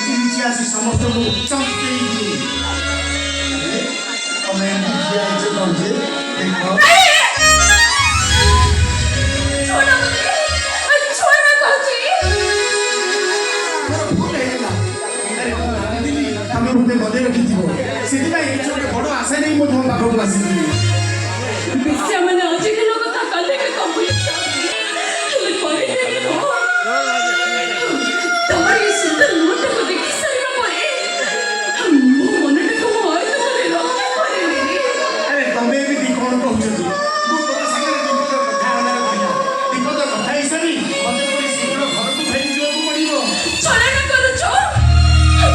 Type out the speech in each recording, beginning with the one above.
ନିଜେ ଆସି ସମସ୍ତଙ୍କୁ ଚମ୍ପେଇ ଦିଏ। ତମେ ଏମିତି ଠିଆ ହେଇଛ କଣ ଯେ ଦେଖ ଆମେ ଗୋଟେ ବଜେଇ ରଖିଥିବ ସେଥିପାଇଁ କିଛି ଗୋଟେ ବଡ଼ ଆଶା ନେଇ ମୁଁ ତୁମ ପାଖକୁ ଆସିଥିଲି। ବେଶ୍ୟାମାନେ ଆଜିକାର କଥା କାଲିକା କମ୍ପ୍ଲିଟ୍ ହେଲେ କହିଦେବି ତମର ଏ ସୁନ୍ଦର ମୁହଁଟାକୁ ଦେଖି ସାରିବା ପରେ ମୋ ମନଟାକୁ ମୁଁ ଆଉ ଥରେ ରଖିପାରିବିନି। ଆରେ ତମେ ଏମିତି କ'ଣ କହୁଛନ୍ତି? ମୁଁ ତମ ସାଙ୍ଗରେ ବିପଦ କଥା ହେବାର କହିଲା ବିପଦ କଥା ହେଇସାରି ମତେ ପୁଣି ଶୀଘ୍ର ଘରକୁ ଫେରି ଯିବାକୁ ପଡ଼ିବ। ଛଳନା କରୁଛ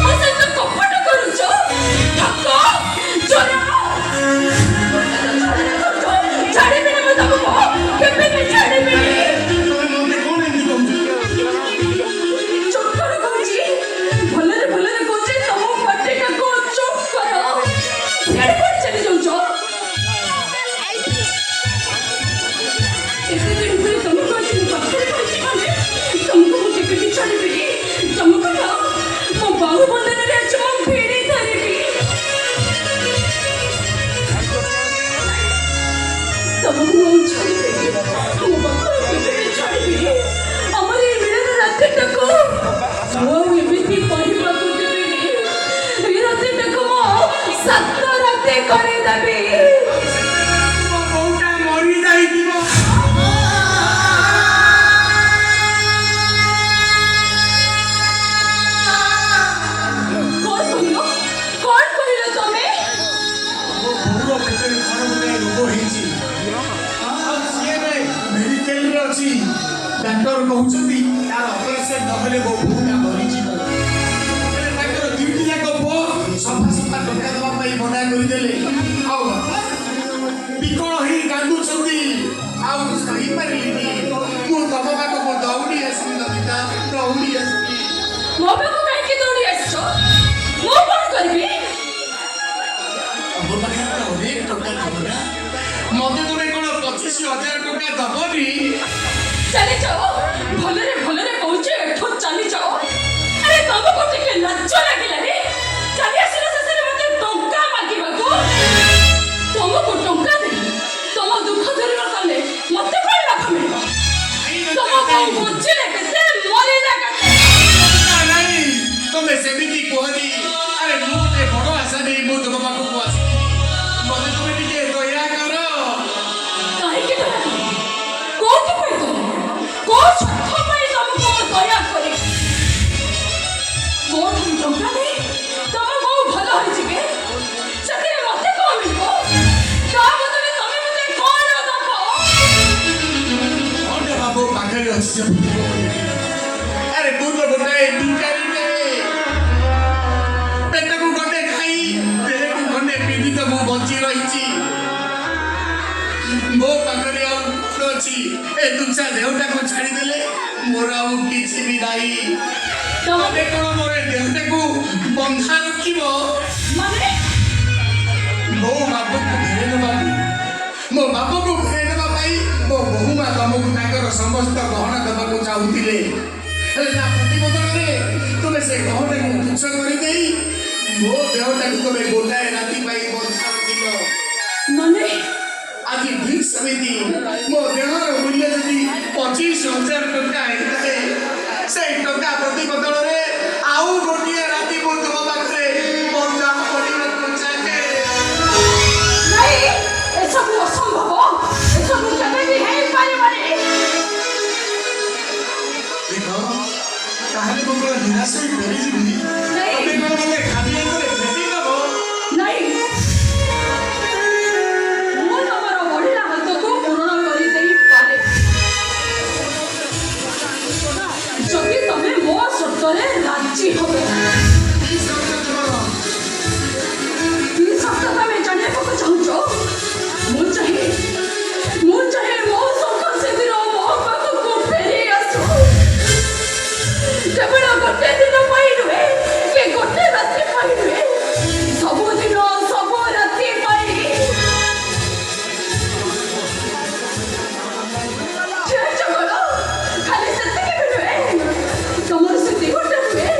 ମୋ ସହିତ କପଟ କରୁଛ ଠକ ଚୋର ଛାଡ଼ିବିନି ମୁଁ ତମକୁ କେବେ ବି ଛାଡ଼ିବିନି। ତମେ ମତେ କ'ଣ ଏମିତି କହୁଛ? ଚୁପ୍ କର କହୁଛି ଭଲରେ ଭଲରେ କହୁଛି ତମ ପାଟିଟାକୁ ଚୁପ୍ କର। ସିଆଡ଼େ କୁଆଡ଼େ ଚାଲି ଯାଉଛ? ଏତେ ଦିନ ପରେ ତମକୁ ଆଜି ମୋ ପାଖରେ ପାଇଛି ମାନେ ତମକୁ ମୁଁ କେବେ ଛାଡ଼ିବିନି। ତମକୁ ନା ମୋ ବାହୁବନ୍ଧନରେ ଆଜି ମୁଁ ଭିଡ଼ି ଧରିବି। ତମକୁ ମୁଁ ଛାଡ଼ିବିନି ମୋ ପାଖରେ କେବେ ବି ଛାଡ଼ିବିନି। ଆମର ଏ ମିଳନ ରାତିଟାକୁ ମୁଁ ଆଉ ଏମିତି କହିବାକୁ ଦେବିନି। ଏ ରାତିଟାକୁ ମୁଁ 7 ରାତି କରିଦେବି। ମୋ ବୋଉଟା ମରିଯାଇଥିବ। କଣ କହିଲ? କଣ କହିଲ ତମେ? ମୋ ବୋଉର ପେଟରେ କ'ଣ ଗୋଟେ ରୋଗ ହେଇଛି ଆଉ ସିଏ ଏବେ ମେଡିକାଲରେ ଅଛି। ଡାକ୍ତର କହୁଛନ୍ତି ତାର ଅପରେସନ ନହେଲେ ମୋ ବୋଉଟା ମରିଯିବ। ହେଲେ ତାଙ୍କର ଦୁଇଟି ଯାକ ପୁଅ ସଫା ସଫା ଟଙ୍କା ଦେବା ପାଇଁ ମନା କରିଦେଲେ ଆଉ ବିକଳ ହେଇ କାନ୍ଦୁଛନ୍ତି। ଆଉ ସହିପାରିଲିନି ମୁଁ ତମ ପାଖକୁ ଦୌଡ଼ି ଆସିଲି ନମିତା ଦୌଡ଼ି ଆସିଲି। ମୋ ପାଖକୁ କାହିଁକି ଦୌଡ଼ି ଆସିଛ? ମୁଁ କଣ କରିବି? ତମ ପାଖରେ ତ ଅନେକ ଟଙ୍କା ଥିବ ନା ମତେ ତୁମେ କ'ଣ 25,000 ଟଙ୍କା ଦବନି? ଚାଲି ଯାଅ ଭଲରେ ଭଲରେ କହୁଛି ଏଠୁ ଚାଲି ଯାଅ। ଆରେ ତମକୁ ଟିକେ ଲାଜ ଲାଗିଲାନି? ଚାଲି ଆସିଲ ଶେଷରେ ମତେ ଟଙ୍କା ମାଗିବାକୁ। ତମକୁ ଟଙ୍କା ଦେଇ ତମ ଦୁଃଖ ଦୂର କଲେ ମତେ କଣ ଲାଭ ମିଳିବ? ତମ ବୋଉ ବୁଝିଲେ କେତେ ମରିଲା କେତେ? ନାଇଁ ତମେ ସେମିତି କୁହନି। ଆରେ ମୁଁ ଗୋଟେ ବଡ଼ ଆଶା ନେଇ ମୁଁ ତୁମ ପାଖକୁ ଆସିଲି। ମତେ ତୁମେ ଟିକେ ଦୟା କର। କାହିଁକି ଦୟା କରିବି? କୋଉଥିପାଇଁ ଦୟା? କୋଉ ସ୍ୱାର୍ଥ ପାଇଁ ତମକୁ ମୁଁ ଦୟା କରିବି? ମୋଠୁ ଟଙ୍କା ନେଇ ତମ ବୋଉ ଭଲ ହୋଇଯିବେ ସେଥିରେ ମତେ କଣ ମିଳିବ? ତା ବଦଳରେ ତମେ ମତେ କଣ ଦବ? କ'ଣ ବାବୁ ପାଖରେ ଅଛି ଯେ ମୁଁ ତୁମକୁ କହିବି? ଆରେ ମୁଁ ତ ଗୋଟାଏ ଭିକାରୀଟେ। ପେଟକୁ ଗଣ୍ଡେ ଖାଇ ଦେହକୁ ଗଣ୍ଡେ ପିନ୍ଧି ତ ମୁଁ ବଞ୍ଚି ରହିଛି। ମୋ ପାଖରେ ଆଉ କ'ଣ ଅଛି? ଏ ତୁଚ୍ଛା ଦେହଟାକୁ ଛାଡ଼ିଦେଲେ ମୋର ଆଉ କିଛି ବି ନାହିଁ। ତମେ କ'ଣ ମୋର ଏ ଦେହଟାକୁ ବନ୍ଧା ରଖିବ? ମାନେ ମୋ ବାପକୁ ଫେରାଇ ନେବାକୁ ମୋ ବାପକୁ ଫେରାଇ ନେବା ପାଇଁ ମୋ ବୋହୂମା ତମକୁ ତାଙ୍କର ସମସ୍ତ ଗହଣା ଦେବାକୁ ଚାହୁଁଥିଲେ। ହେଲେ ତା ପ୍ରତିବଦଳରେ ତୁମେ ସେ ଗହଣାକୁ ତୁଚ୍ଛ କରିଦେଇ ମୋ ଦେହଟାକୁ ତମେ ଗୋଟାଏ ରାତି ପାଇଁ ବନ୍ଧା ରଖିଲ। ମାନେ ଆଜି ଠିକ୍ ସେମିତି ମୋ ଦେହର ମୂଲ୍ୟ ଯଦି 25,000 ଟଙ୍କା ହେଇଥାଏ ସେଇ ଟଙ୍କା ପ୍ରତିବଦଳରେ ଆଉ ଗୋଟିଏ ରାତି ମୁଁ ତୁମ ପାଖରେ ବନ୍ଧା କରିବାକୁ ଚାହେଁ। ନାଇଁ ଏସବୁ ଅସମ୍ଭବ। ଏସବୁ କେବେ ବି ହେଇପାରିବନି। ଦେଖ ତାହେଲେ ମୁଁ କ'ଣ ନିରାଶ ହୋଇ ଫେରିଯିବି? ତମେ କ'ଣ ମୋତେ ଖାଲି ହାତରେ ଫେରି ଦେବ? ନାଇଁ ମୁଁ ତମର ବଢିଲା ହାତକୁ ପୂରଣ କରିଦେଇପାରେ ଯଦି ତମେ ମୋ ସର୍ତ୍ତରେ ରାଜି ହବ। କି ସର୍ତ୍ତ ତୁମର? କି ସର୍ତ୍ତ ତମେ ଜାଣିବାକୁ ଚାହୁଁଛ? ମୁଁ ଚାହେଁ ମୋ ସୁଖ ସେଦିନ ମୋ ପାଖକୁ ଫେରି ଆସୁ। କେବଳ ଗୋଟେ ଦିନ ପାଇଁ ନୁହେଁ କି ଗୋଟେ ରାତି ପାଇଁ ନୁହେଁ, ସବୁଦିନ ସବୁ ରାତି ପାଇଁ। ଖାଲି ସେତିକି ବି ନୁହେଁ, ତମର ସେ ଦେହଟା ନୁହେଁ,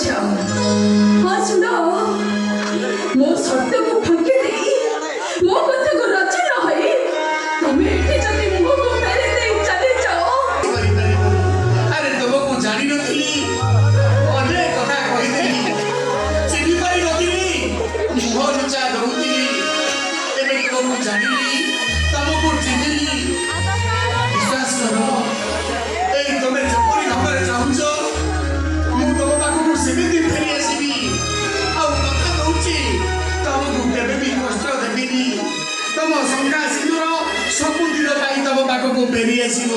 ଆଚ୍ଛା ହଁ ଶୁଣ ମୋ ସତ୍ୟକୁ ଫାଙ୍କି ଦେଇ ମୋ କଥାକୁ ରାଜି ନ ହୋଇ ତମେ ଏଠି ଯଦି ମୁହଁକୁ ଫେରି ଦେଇ ଚାଲିଯାଅ ଆରେ ତମକୁ ଜାଣିନଥିଲି ଅନେକ କଥା କହିଦେଲି ଚିହ୍ନି ପାରିନଥିଲି ମୁହଁ ଲୁଚା ଦଉଥିଲି ଏବେ ତମକୁ ଜାଣିଲି ତମକୁ ଚିହ୍ନିଲି ବିଶ୍ୱାସ କର ଏଇ ତମେ ଯେପରି ଭାବରେ ଚାହୁଁଛ ମୁଁ ତମ ପାଖକୁ ସେମିତି ଫେରି ଆସିବି ଆଉ କଥା ଦଉଛି ତମକୁ କେବେ ବି କଷ୍ଟ ଦେବିନି ତମ ଶଙ୍କା ସିନ୍ଦୁର ସବୁଦିନ ପାଇଁ ତମ ପାଖକୁ ଫେରି ଆସିବ